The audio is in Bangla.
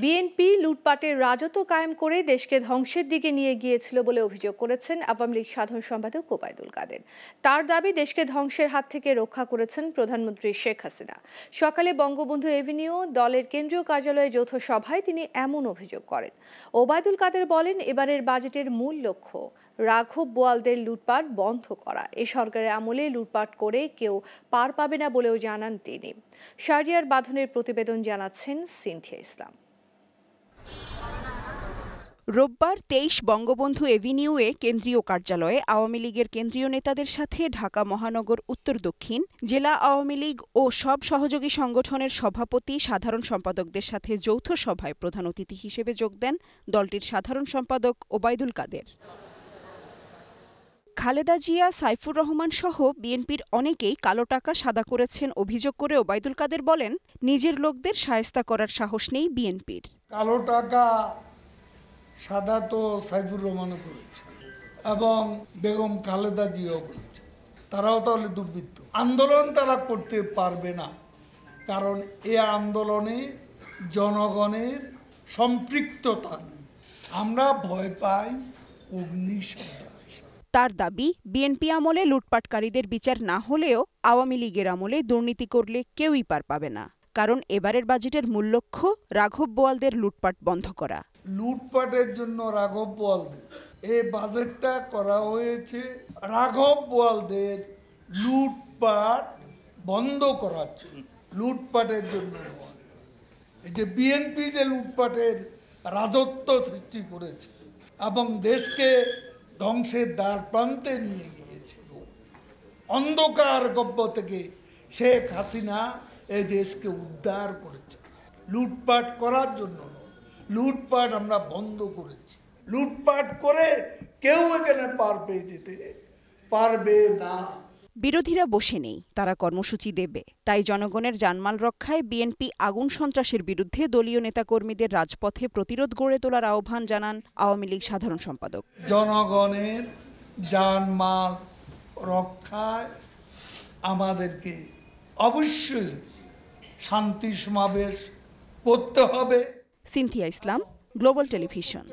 বিএনপি লুটপাটের রাজত্ব কায়েম করে দেশকে ধ্বংসের দিকে নিয়ে গিয়েছিল বলে অভিযোগ করেছেন আওয়ামী লীগ সাধারণ সম্পাদক ওবায়দুল কাদের। তার দাবি, দেশকে ধ্বংসের হাত থেকে রক্ষা করেছেন প্রধানমন্ত্রী শেখ হাসিনা। সকালে বঙ্গবন্ধু এভিনিউ দলের কেন্দ্রীয় কার্যালয়ে যৌথ সভায় তিনি এমন অভিযোগ করেন। ওবায়দুল কাদের বলেন, এবারের বাজেটের মূল লক্ষ্য রাঘব বোয়ালদের লুটপাট বন্ধ করা। এই সরকারের আমলে লুটপাট করে কেউ পার পাবে না বলেও জানান তিনি। শাহরিয়ার বাঁধনের প্রতিবেদন জানাচ্ছেন সিনথিয়া ইসলাম। রোববার ২৩ বঙ্গবন্ধু এভিনিউয়ে কেন্দ্রীয় কার্যালয়ে আওয়ামী লীগের কেন্দ্রীয় নেতাদের সাথে ঢাকা মহানগর উত্তর দক্ষিণ জেলা আওয়ামী লীগ ও সব সহযোগী সংগঠনের সভাপতি, সাধারণ সম্পাদকদের সাথে যৌথ সভায় প্রধান অতিথি হিসেবে যোগ দেন দলটির সাধারণ সম্পাদক ওবায়দুল কাদের। খালেদা জিয়া, সাইফুর রহমান সহ বিএনপির অনেকেই কালো টাকা সাদা করেছেন অভিযোগ করে ওবায়দুল কাদের বলেন, নিজের লোকদের শায়েস্তা করার সাহস নেই বিএনপির। কালো টাকা সাদা তো সাইফুর রহমানও করেছে এবং বেগম খালেদা জিয়াও করেছে। তারাও তাহলে দুর্বৃত্ত। আন্দোলন তারা করতে পারবে না, কারণ এ আন্দোলনে জনগণের সম্পৃক্ততা নেই। আমরা ভয় পাই অগ্নিসন্ত্রাস। তার দাবি, বিএনপি আমলে লুটপাটকারীদের বিচার না হলেও আওয়ামী লীগের আমলে দুর্নীতি করলে কেউই পার পাবে না, কারণ এবারের বাজেটের মূল লক্ষ্য রাঘব বোয়ালদের লুটপাট বন্ধ করা। লুটপাটের জন্য রাঘব বোয়ালদের এই বাজেটটা করা হয়েছে রাঘব বোয়ালদের লুটপাট বন্ধ করার জন্য, লুটপাটের জন্য। এই যে বিএনপি যে লুটপাটের রাজত্ব সৃষ্টি করেছে এবং দেশকে ধ্বংসের দ্বার প্রান্তে নিয়ে গিয়েছিল, অন্ধকার গব্য থেকে শেখ হাসিনা এই দেশকে উদ্ধার করেছে। লুটপাট করার জন্য লুটপাট আমরা বন্ধ করেছি। লুটপাট করে কেউ এখানে পার পেয়ে যেতে পারবে না। বিরোধীরা বসে নেই, তারা কর্মসূচি দেবে। তাই জনগণের জানমাল রক্ষায় বিএনপি আগুন সন্ত্রাসের বিরুদ্ধে দলীয় নেতাকর্মীদের রাজপথে প্রতিরোধ গড়ে তোলার আহ্বান জানান আওয়ামী লীগ সাধারণ সম্পাদক। জনগণের জানমাল রক্ষায় আমাদেরকে অবশ্যই শান্তি সমাবেশ করতে হবে। সিনথিয়া ইসলাম, গ্লোবাল টেলিভিশন।